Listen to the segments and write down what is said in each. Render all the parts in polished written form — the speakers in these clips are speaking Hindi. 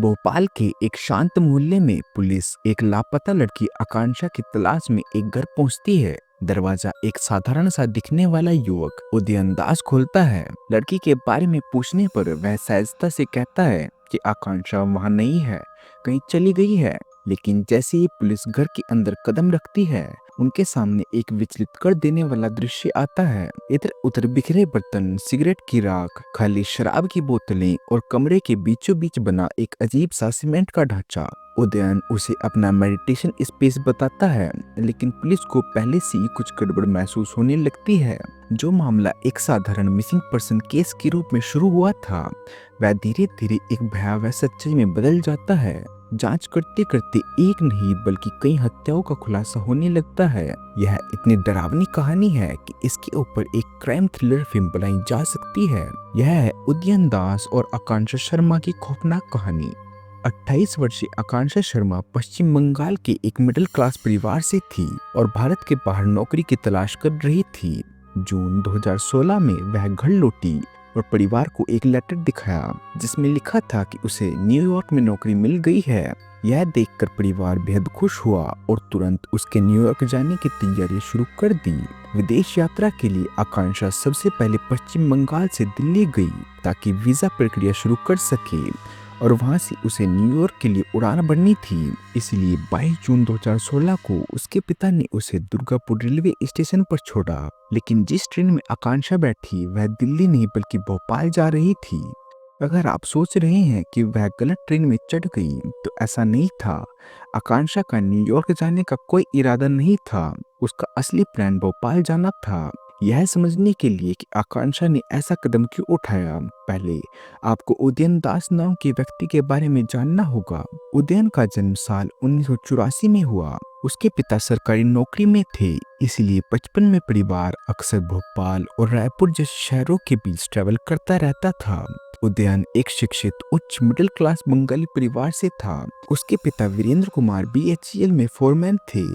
भोपाल के एक शांत मोहल्ले में पुलिस एक लापता लड़की आकांक्षा की तलाश में एक घर पहुंचती है। दरवाजा एक साधारण सा दिखने वाला युवक उदयन दास खोलता है। लड़की के बारे में पूछने पर वह सहजता से कहता है कि आकांक्षा वहां नहीं है, कहीं चली गई है। लेकिन जैसे ही पुलिस घर के अंदर कदम रखती है, उनके सामने एक विचलित कर देने वाला दृश्य आता है। इधर उधर बिखरे बर्तन, सिगरेट की राख, खाली शराब की बोतलें और कमरे के बीचों बीच बना एक अजीब सा सीमेंट का ढांचा। उदयन उसे अपना मेडिटेशन स्पेस बताता है, लेकिन पुलिस को पहले से ही कुछ गड़बड़ महसूस होने लगती है। जो मामला एक साधारण मिसिंग पर्सन केस के रूप में शुरू हुआ था, वह धीरे धीरे एक भयावह सच्चाई में बदल जाता है। जांच करते करते एक नहीं बल्कि कई हत्याओं का खुलासा होने लगता है। यह इतनी डरावनी कहानी है कि इसके ऊपर एक क्राइम थ्रिलर फिल्म बनाई जा सकती है। यह है उदयन दास और आकांक्षा शर्मा की खौफनाक कहानी। 28 वर्षीय आकांक्षा शर्मा पश्चिम बंगाल के एक मिडिल क्लास परिवार से थी और भारत के बाहर नौकरी की तलाश कर रही थी। जून 2016 में वह घर लौटी और परिवार को एक लेटर दिखाया जिसमें लिखा था कि उसे न्यूयॉर्क में नौकरी मिल गई है। यह देखकर परिवार बेहद खुश हुआ और तुरंत उसके न्यूयॉर्क जाने की तैयारी शुरू कर दी। विदेश यात्रा के लिए आकांक्षा सबसे पहले पश्चिम बंगाल से दिल्ली गई ताकि वीजा प्रक्रिया शुरू कर सके और वहां से उसे न्यूयॉर्क के लिए उड़ान भरनी थी। इसलिए 22 जून 2016 को उसके पिता ने उसे दुर्गापुर रेलवे स्टेशन पर छोड़ा। लेकिन जिस ट्रेन में आकांक्षा बैठी वह दिल्ली नहीं बल्कि भोपाल जा रही थी। अगर आप सोच रहे हैं कि वह गलत ट्रेन में चढ़ गई, तो ऐसा नहीं था। आकांक्षा का न्यूयॉर्क जाने का कोई इरादा नहीं था। उसका असली प्लान भोपाल जाना था। यह समझने के लिए कि आकांक्षा ने ऐसा कदम क्यों उठाया, पहले आपको उदयन दास नाम के व्यक्ति के बारे में जानना होगा। उदयन का जन्म साल 1984 में हुआ। उसके पिता सरकारी नौकरी में थे, इसलिए बचपन में परिवार अक्सर भोपाल और रायपुर जैसे शहरों के बीच ट्रैवल करता रहता था। उदयन एक शिक्षित उच्च मिडिल क्लास बंगाली परिवार से था। उसके पिता वीरेंद्र कुमार बीएचईएल में फोरमैन थे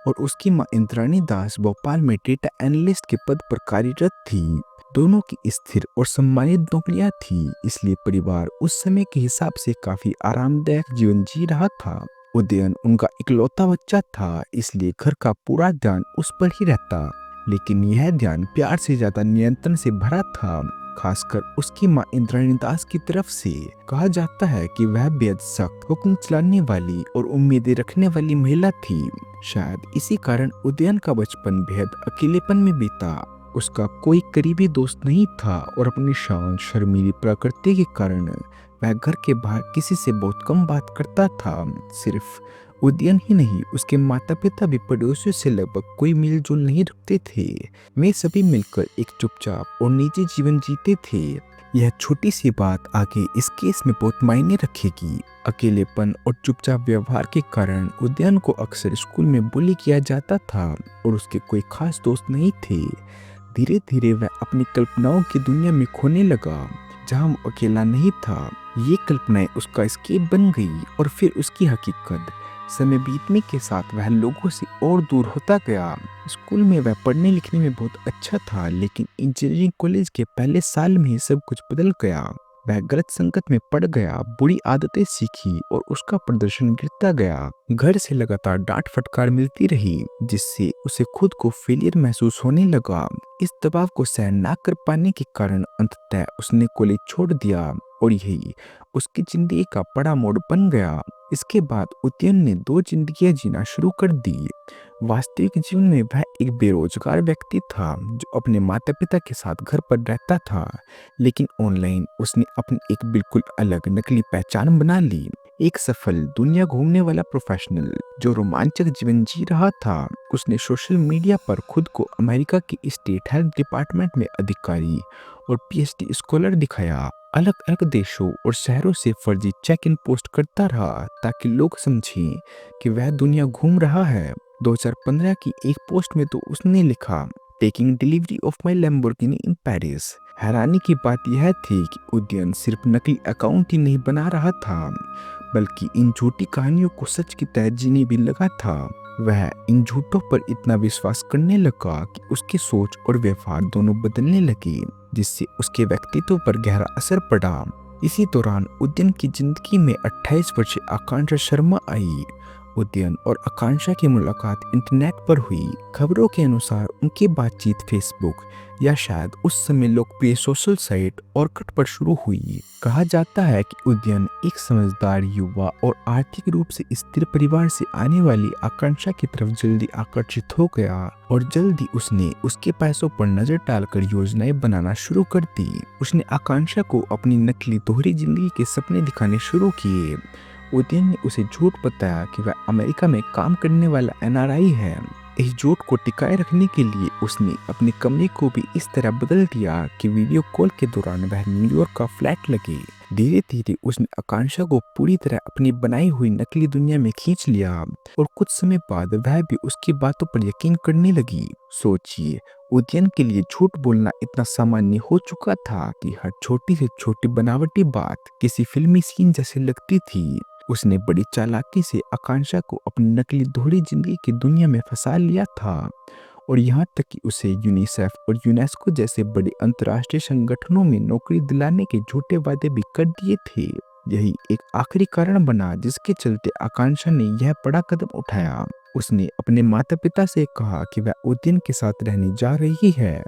और उसकी मां इंद्राणी दास भोपाल में डेटा एनालिस्ट के पद पर कार्यरत थी। दोनों की स्थिर और सम्मानित नौकरियां थी, इसलिए परिवार उस समय के हिसाब से काफी आरामदायक जीवन जी रहा था। उदयन उनका इकलौता बच्चा था, इसलिए घर का पूरा ध्यान उस पर ही रहता। लेकिन यह ध्यान प्यार से ज्यादा नियंत्रण से भरा था, खासकर उसकी मां इंद्राणी दास की तरफ से। कहा जाता है कि वह बेहद सख्त, हुक्म चलाने वाली और उम्मीदें रखने वाली महिला थी। शायद इसी कारण उदयन का बचपन बेहद अकेलेपन में बीता। उसका कोई करीबी दोस्त नहीं था और अपनी शांत शर्मीली प्रकृति के कारण वह घर के बाहर किसी से बहुत कम बात करता था। सिर्फ उदयन ही नहीं, उसके माता पिता भी पड़ोसियों से लगभग कोई मेलजोल नहीं रखते थे। वे सभी मिलकर एक चुपचाप और निजी जीवन जीते थे। यह छोटी सी बात आगे इस केस में बहुत मायने रखेगी। अकेलेपन और चुपचाप व्यवहार के कारण उदयन को अक्सर स्कूल में बुली किया जाता था और उसके कोई खास दोस्त नहीं थे। धीरे धीरे वह अपनी कल्पनाओं की दुनिया में खोने लगा, जहां वो अकेला नहीं था। ये कल्पनाएं उसका एस्केप बन गई और फिर उसकी हकीकत। समय बीतने के साथ वह लोगों से और दूर होता गया। स्कूल में वह पढ़ने लिखने में बहुत अच्छा था, लेकिन इंजीनियरिंग कॉलेज के पहले साल में ही सब कुछ बदल गया। वह गलत संगत में पड़ गया, बुरी आदतें सीखी और उसका प्रदर्शन गिरता गया। घर से लगातार डांट फटकार मिलती रही, जिससे उसे खुद को फेलियर महसूस होने लगा। इस दबाव को सहन ना कर पाने के कारण अंततः उसने कॉलेज छोड़ दिया और यही उसकी जिंदगी का बड़ा मोड़ बन गया। इसके बाद उदयन ने दो जिंदगियां जीना शुरू कर दी। वास्तविक जीवन में वह एक बेरोजगार व्यक्ति था जो अपने माता पिता के साथ घर पर रहता था, लेकिन ऑनलाइन उसने अपनी एक बिल्कुल अलग नकली पहचान बना ली। एक सफल दुनिया घूमने वाला प्रोफेशनल जो रोमांचक जीवन जी रहा था। उसने सोशल मीडिया पर खुद को अमेरिका के स्टेट हेल्थ डिपार्टमेंट में अधिकारी और पीएचडी स्कॉलर दिखाया। अलग अलग देशों और शहरों से फर्जी चेक इन पोस्ट करता रहा ताकि लोग समझें कि वह दुनिया घूम रहा है। 2015 की एक पोस्ट में तो उसने लिखा, taking delivery of my Lamborghini in Paris. हैरानी की बात यह थी कि उदयन सिर्फ नकली अकाउंट ही नहीं बना रहा था, बल्कि इन झूठी कहानियों को सच की तरह जीने भी लगा था। वह इन झूठों पर इतना विश्वास करने लगा कि उसकी सोच और व्यवहार दोनों बदलने लगे, जिससे उसके व्यक्तित्व पर गहरा असर पड़ा। इसी दौरान उदयन की जिंदगी में 28 वर्षीय आकांक्षा शर्मा आई। उदयन और आकांक्षा की मुलाकात इंटरनेट पर हुई। खबरों के अनुसार उनकी बातचीत फेसबुक या शायद उस समय लोकप्रिय सोशल साइट ऑर्कुट पर शुरू हुई। कहा जाता है कि उदयन एक समझदार युवा और आर्थिक रूप से स्थिर परिवार से आने वाली आकांक्षा की तरफ जल्दी आकर्षित हो गया और जल्दी उसने उसके पैसों पर नजर डालकर योजनाएं बनाना शुरू कर दी। उसने आकांक्षा को अपनी नकली दोहरी जिंदगी के सपने दिखाने शुरू किए। उदयन ने उसे झूठ बताया कि वह अमेरिका में काम करने वाला एनआरआई है। इस झूठ को टिकाए रखने के लिए उसने अपने कमरे को भी इस तरह बदल दिया कि वीडियो कॉल के दौरान वह न्यूयॉर्क का फ्लैट लगे। धीरे धीरे उसने आकांक्षा को पूरी तरह अपनी बनाई हुई नकली दुनिया में खींच लिया और कुछ समय बाद वह भी उसकी बातों पर यकीन करने लगी। सोचिए, उदयन के लिए झूठ बोलना इतना सामान्य हो चुका था कि हर छोटी से छोटी बनावटी बात किसी फिल्मी सीन जैसे लगती थी। उसने बड़ी चालाकी से आकांक्षा को अपनी नकली दोहरी जिंदगी की दुनिया में फंसा लिया था और यहाँ तक कि उसे यूनिसेफ और यूनेस्को जैसे बड़े अंतर्राष्ट्रीय संगठनों में नौकरी दिलाने के झूठे वादे भी कर दिए थे। यही एक आखिरी कारण बना जिसके चलते आकांक्षा ने यह बड़ा कदम उठाया। उसने अपने माता पिता से कहा कि वह उदयन के साथ रहने जा रही है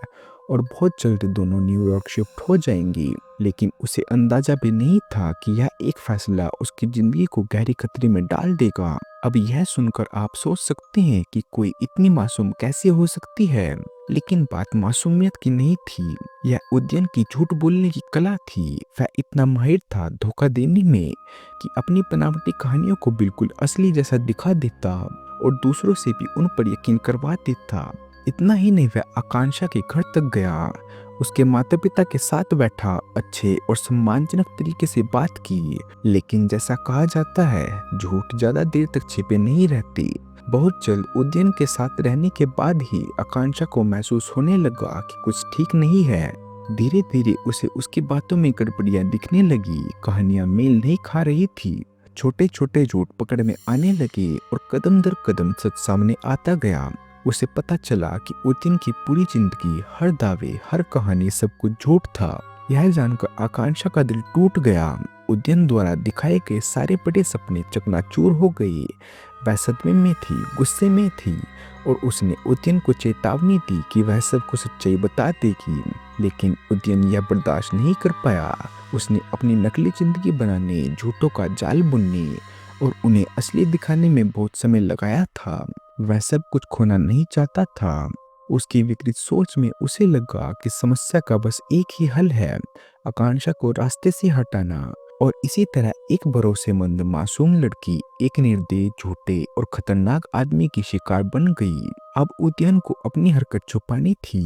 और बहुत जल्द दोनों न्यूयॉर्क शिफ्ट हो जाएंगी। लेकिन उसे अंदाजा भी नहीं था कि यह एक फैसला उसकी जिंदगी को गहरे खतरे में डाल देगा। अब यह सुनकर आप सोच सकते हैं कि कोई इतनी मासूम कैसे हो सकती है, लेकिन बात मासूमियत की नहीं थी। यह उदयन की झूठ बोलने की कला थी। वह इतना माहिर था धोखा देने में कि अपनी बनावटी कहानियों को बिल्कुल असली जैसा दिखा देता और दूसरों से भी उन पर यकीन करवा देता। इतना ही नहीं, वह आकांक्षा के घर तक गया, उसके माता पिता के साथ बैठा, अच्छे और सम्मानजनक तरीके से बात की। लेकिन जैसा कहा जाता है, झूठ ज्यादा देर तक छिपे नहीं रहते। बहुत जल्द उदयन के साथ रहने के बाद ही आकांक्षा को महसूस होने लगा कि कुछ ठीक नहीं है। धीरे धीरे उसे उसकी बातों में गड़बड़ियां दिखने लगी, कहानियां मेल नहीं खा रही थी। छोटे छोटे झूठ पकड़ में आने लगे और कदम दर कदम सच सामने आता गया। उसे पता चला कि उदयन की पूरी जिंदगी, हर दावे, हर कहानी, सब कुछ झूठ था। यह जानकर आकांक्षा का दिल टूट गया। उदयन द्वारा दिखाए गए सारे बड़े सपने चकनाचूर हो गए। वह सदमे में थी, गुस्से में थी और उसने उदयन को चेतावनी दी कि वह सबको सच्चाई बता देगी। लेकिन उदयन यह बर्दाश्त नहीं कर पाया। उसने अपनी नकली जिंदगी बनाने, झूठों का जाल बुनने और उन्हें असली दिखाने में बहुत समय लगाया था। वह सब कुछ खोना नहीं चाहता था। उसकी विकृत सोच में उसे लगा कि समस्या का बस एक ही हल है, आकांक्षा को रास्ते से हटाना। और इसी तरह एक भरोसेमंद मासूम लड़की एक निर्दयी, झूठे और खतरनाक आदमी की शिकार बन गई। अब उदयन को अपनी हरकत छुपानी थी।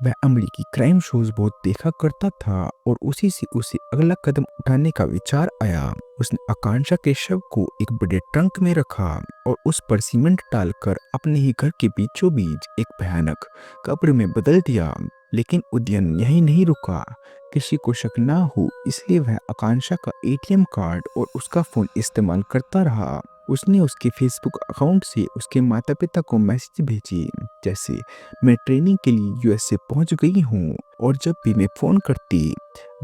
वह अमेरिकी क्राइम शोज बहुत देखा करता था और उसी से उसे अगला कदम उठाने का विचार आया। उसने आकांक्षा के शव को एक बड़े ट्रंक में रखा और उस पर सीमेंट डालकर अपने ही घर के बीचों बीच एक भयानक कब्र में बदल दिया। लेकिन उदयन यही नहीं रुका। किसी को शक ना हो इसलिए वह आकांक्षा का एटीएम कार्ड और उसका फोन इस्तेमाल करता रहा। उसने उसके फेसबुक अकाउंट से उसके माता पिता को मैसेज भेजे, जैसे मैं ट्रेनिंग के लिए यूएसए पहुंच गई हूँ, और जब भी मैं फोन करती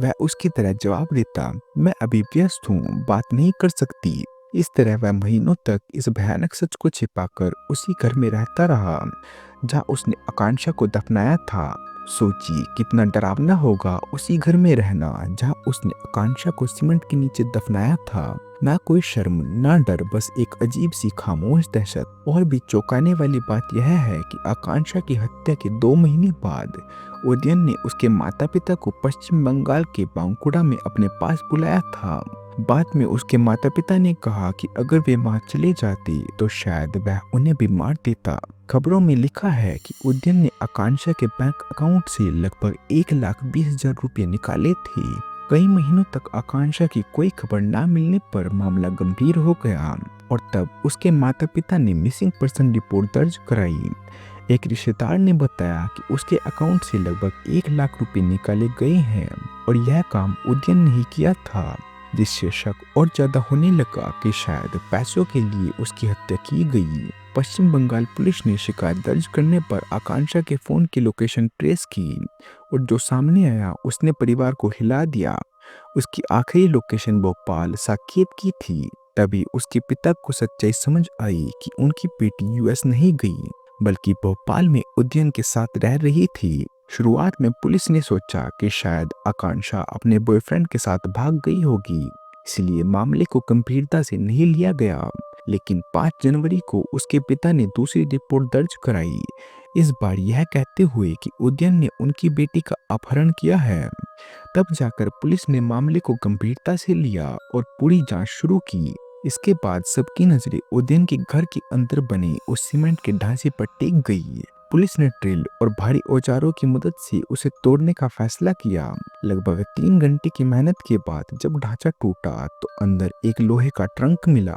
वह उसकी तरह जवाब देता, मैं अभी व्यस्त हूँ, बात नहीं कर सकती। इस तरह वह महीनों तक इस भयानक सच को छिपाकर उसी घर में रहता रहा जहाँ उसने आकांक्षा को दफनाया था। सोचिए कितना डरावना होगा उसी घर में रहना जहाँ उसने आकांक्षा को सीमेंट के नीचे दफनाया था। ना कोई शर्म, ना डर, बस एक अजीब सी खामोश दहशत। और भी चौंकाने वाली बात यह है कि आकांक्षा की हत्या के 2 महीने बाद उदयन ने उसके माता पिता को पश्चिम बंगाल के बांकुड़ा में अपने पास बुलाया था। बाद में उसके माता पिता ने कहा कि अगर वे वहां चले जाते तो शायद वह उन्हें भी मार देता। खबरों में लिखा है कि उदयन ने आकांक्षा के बैंक अकाउंट से लगभग 1,20,000 रुपये निकाले थे। कई महीनों तक आकांक्षा की कोई खबर न मिलने पर मामला गंभीर हो गया और तब उसके माता पिता ने मिसिंग पर्सन रिपोर्ट दर्ज कराई। एक रिश्तेदार ने बताया कि उसके अकाउंट से लगभग 1 लाख रुपए निकाले गए हैं और यह काम उदयन ने ही किया था, जिससे शक और ज्यादा होने लगा कि शायद पैसों के लिए उसकी हत्या की गई। पश्चिम बंगाल पुलिस ने शिकायत दर्ज करने पर आकांक्षा के फोन की लोकेशन ट्रेस की और जो सामने आया उसने परिवार को हिला दिया। उसकी आखिरी लोकेशन भोपाल साकेत की थी। तभी उसके पिता को सच्चाई समझ आई कि उनकी बेटी यूएस नहीं गई, बल्कि भोपाल में उदयन के साथ रह रही थी। शुरुआत में पुलिस ने सोचा कि शायद आकांक्षा अपने बॉयफ्रेंड के साथ भाग गई होगी, इसलिए मामले को गंभीरता से नहीं लिया गया। लेकिन 5 जनवरी को उसके पिता ने दूसरी रिपोर्ट दर्ज कराई, इस बार यह कहते हुए कि उदयन ने उनकी बेटी का अपहरण किया है। तब जाकर पुलिस ने मामले को गंभीरता से लिया और पूरी जांच शुरू की। इसके बाद सबकी नजरें उदयन के घर के अंदर बने उस सीमेंट के ढांचे पर टिक गई। पुलिस ने ड्रिल और भारी औजारों की मदद से उसे तोड़ने का फैसला किया। लगभग 3 घंटे की मेहनत के बाद जब ढांचा टूटा तो अंदर एक लोहे का ट्रंक मिला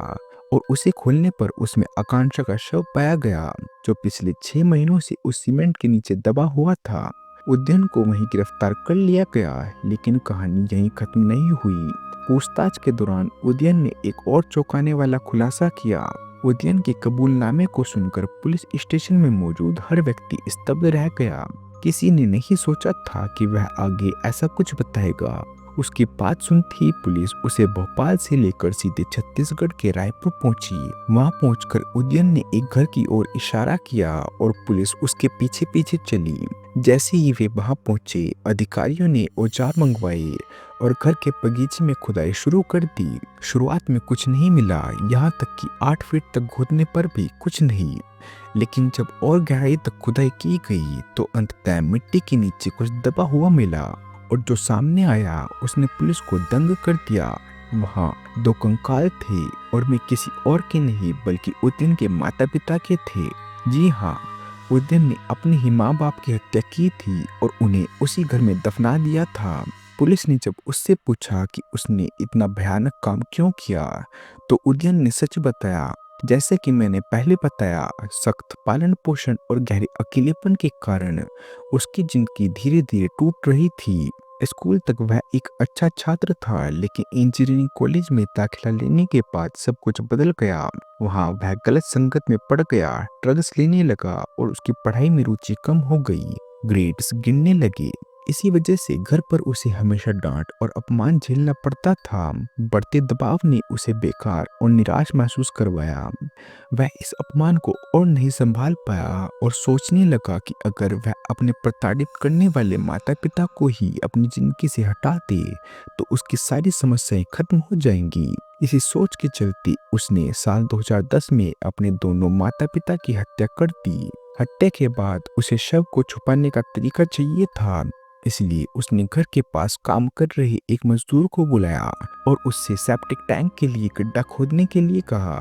और उसे खोलने पर उसमें आकांक्षा का शव पाया गया, जो पिछले 6 महीनों से उस सीमेंट के नीचे दबा हुआ था। उदयन को वहीं गिरफ्तार कर लिया गया, लेकिन कहानी यहीं खत्म नहीं हुई। पूछताछ के दौरान उदयन ने एक और चौंकाने वाला खुलासा किया। उदयन के कबूलनामे को सुनकर पुलिस स्टेशन में मौजूद हर व्यक्ति स्तब्ध रह गया। किसी ने नहीं सोचा था कि वह आगे ऐसा कुछ बताएगा। उसकी बात सुनते ही पुलिस उसे भोपाल से लेकर सीधे छत्तीसगढ़ के रायपुर पहुंची। वहां पहुंचकर उदयन ने एक घर की ओर इशारा किया और पुलिस उसके पीछे पीछे चली। जैसे ही वे वहां पहुंचे, अधिकारियों ने औजार मंगवाए और घर के बगीचे में खुदाई शुरू कर दी। शुरुआत में कुछ नहीं मिला, यहाँ तक कि 8 फीट तक खोदने पर भी कुछ नहीं। लेकिन जब और गहराई तक खुदाई की गई तो अंततः मिट्टी के नीचे कुछ दबा हुआ मिला, और जो सामने आया उसने पुलिस को दंग कर दिया। वहाँ 2 कंकाल थे और वे किसी और के नहीं बल्कि उदयन के माता पिता के थे। जी हाँ, उदयन ने अपने ही माँ बाप की हत्या की थी और उन्हें उसी घर में दफना दिया था। पुलिस ने जब उससे पूछा कि उसने इतना भयानक काम क्यों किया, तो उदयन ने सच बताया। जैसे कि मैंने पहले बताया, सख्त पालन पोषण और गहरे अकेलेपन के कारण उसकी जिंदगी धीरे धीरे टूट रही थी। स्कूल तक वह एक अच्छा छात्र था, लेकिन इंजीनियरिंग कॉलेज में दाखिला लेने के बाद सब कुछ बदल गया। वहाँ वह गलत संगत में पड़ गया, ड्रग्स लेने लगा और उसकी पढ़ाई में रुचि कम हो गई। ग्रेड्स गिरने लगे। इसी वजह से घर पर उसे हमेशा डांट और अपमान झेलना पड़ता था। बढ़ते दबाव ने उसे बेकार और निराश महसूस करवाया। वह इस अपमान को और नहीं संभाल पाया और सोचने लगा कि अगर वह अपने प्रताड़ित करने वाले माता पिता को ही अपनी जिंदगी से हटा दे तो उसकी सारी समस्याएं खत्म हो जाएंगी। इसी सोच के चलते उसने साल 2010 में अपने दोनों माता पिता की हत्या कर दी। हत्या के बाद उसे शव को छुपाने का तरीका चाहिए था, इसलिए उसने घर के पास काम कर रहे एक मजदूर को बुलाया और उससे सेप्टिक टैंक के लिए गड्ढा खोदने के लिए कहा।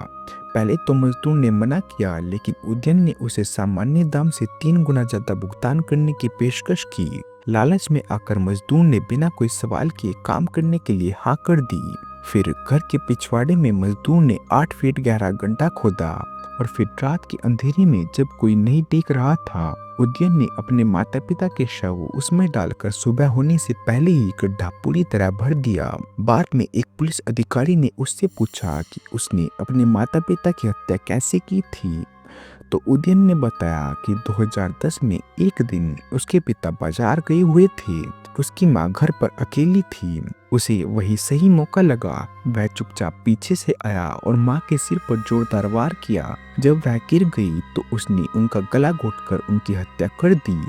पहले तो मजदूर ने मना किया, लेकिन उदयन ने उसे सामान्य दाम से 3 गुना ज्यादा भुगतान करने की पेशकश की। लालच में आकर मजदूर ने बिना कोई सवाल किए काम करने के लिए हाँ कर दी। फिर घर के पिछवाड़े में मजदूर ने 8 फीट गहरा गड्ढा खोदा और फिर रात के अंधेरे में जब कोई नहीं देख रहा था, उदयन ने अपने माता पिता के शव उसमें डालकर सुबह होने से पहले ही गड्ढा पूरी तरह भर दिया। बाद में एक पुलिस अधिकारी ने उससे पूछा कि उसने अपने माता पिता की हत्या कैसे की थी, तो उदयन ने बताया कि 2010 में एक दिन उसके पिता बाजार गए हुए थे। उसकी माँ घर पर अकेली थी। उसे वही सही मौका लगा। वह चुपचाप पीछे से आया और माँ के सिर पर जोरदार वार किया। जब वह गिर गई तो उसने उनका गला घोंटकर उनकी हत्या कर दी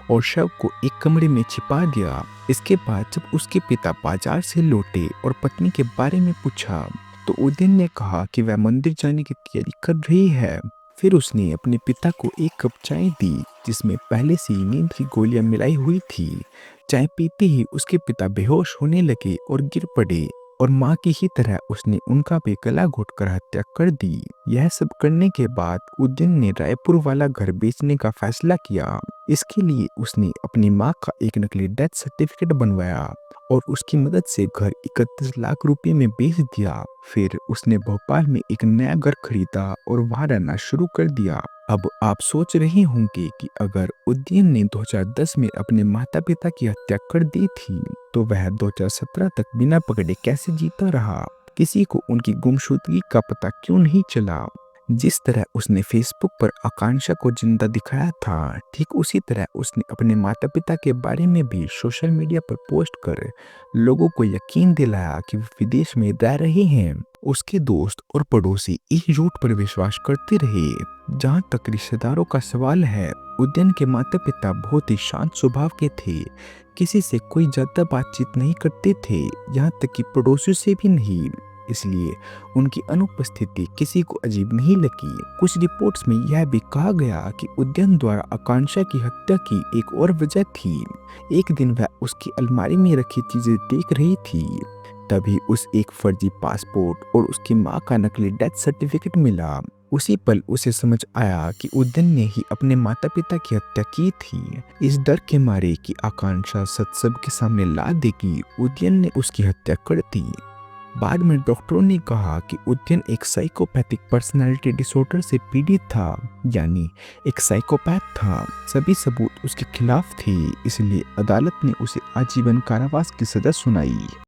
और शव को एक कमरे में छिपा दिया। इसके बाद जब उसके पिता बाजार से लौटे और पत्नी के बारे में पूछा तो उदयन ने कहा कि वह मंदिर जाने की तैयारी कर रही है। फिर उसने अपने पिता को एक कप चाय दी जिसमें पहले से ही नींद की गोलियां मिलाई हुई थी। चाय पीते ही उसके पिता बेहोश होने लगे और गिर पड़े और माँ की ही तरह उसने उनका भी गला घोंटकर हत्या कर दी। यह सब करने के बाद उदयन ने रायपुर वाला घर बेचने का फैसला किया। इसके लिए उसने अपनी माँ का एक नकली डेथ सर्टिफिकेट बनवाया और उसकी मदद से घर 31 लाख रुपए में बेच दिया। फिर उसने भोपाल में एक नया घर खरीदा और वहां रहना शुरू कर दिया। अब आप सोच रहे होंगे कि अगर उदयन ने 2010 में अपने माता पिता की हत्या कर दी थी तो वह 2017 तक बिना पकड़े कैसे जीता रहा। किसी को उनकी गुमशुदगी का पता क्यों नहीं चला। जिस तरह उसने फेसबुक पर आकांक्षा को जिंदा दिखाया था, ठीक उसी तरह उसने अपने माता पिता के बारे में भी सोशल मीडिया पर पोस्ट कर लोगों को यकीन दिलाया कि वो विदेश में रह रहे हैं। उसके दोस्त और पड़ोसी इस झूठ पर विश्वास करते रहे। जहां तक रिश्तेदारों का सवाल है, उदयन के माता पिता बहुत ही शांत स्वभाव के थे। किसी से कोई ज्यादा बातचीत नहीं करते थे, यहाँ तक कि पड़ोसियों से भी नहीं। इसलिए उनकी अनुपस्थिति किसी को अजीब नहीं लगी। कुछ रिपोर्ट्स में यह भी कहा गया कि उदयन द्वारा आकांक्षा की हत्या की एक और वजह थी। एक दिन वह उसकी अलमारी में रखी चीजें देख रही थी, तभी उस एक फर्जी पासपोर्ट और उसकी मां का नकली डेथ सर्टिफिकेट मिला। उसी पल उसे समझ आया कि उदयन ने ही अपने माता पिता की हत्या की थी। इस डर के मारे कि आकांक्षा सच सबके सामने ला देगी, उदयन ने उसकी हत्या कर दी। बाद में डॉक्टरों ने कहा कि उदयन एक साइकोपैथिक पर्सनालिटी डिसऑर्डर से पीड़ित था, यानी एक साइकोपैथ था। सभी सबूत उसके खिलाफ थे, इसलिए अदालत ने उसे आजीवन कारावास की सजा सुनाई।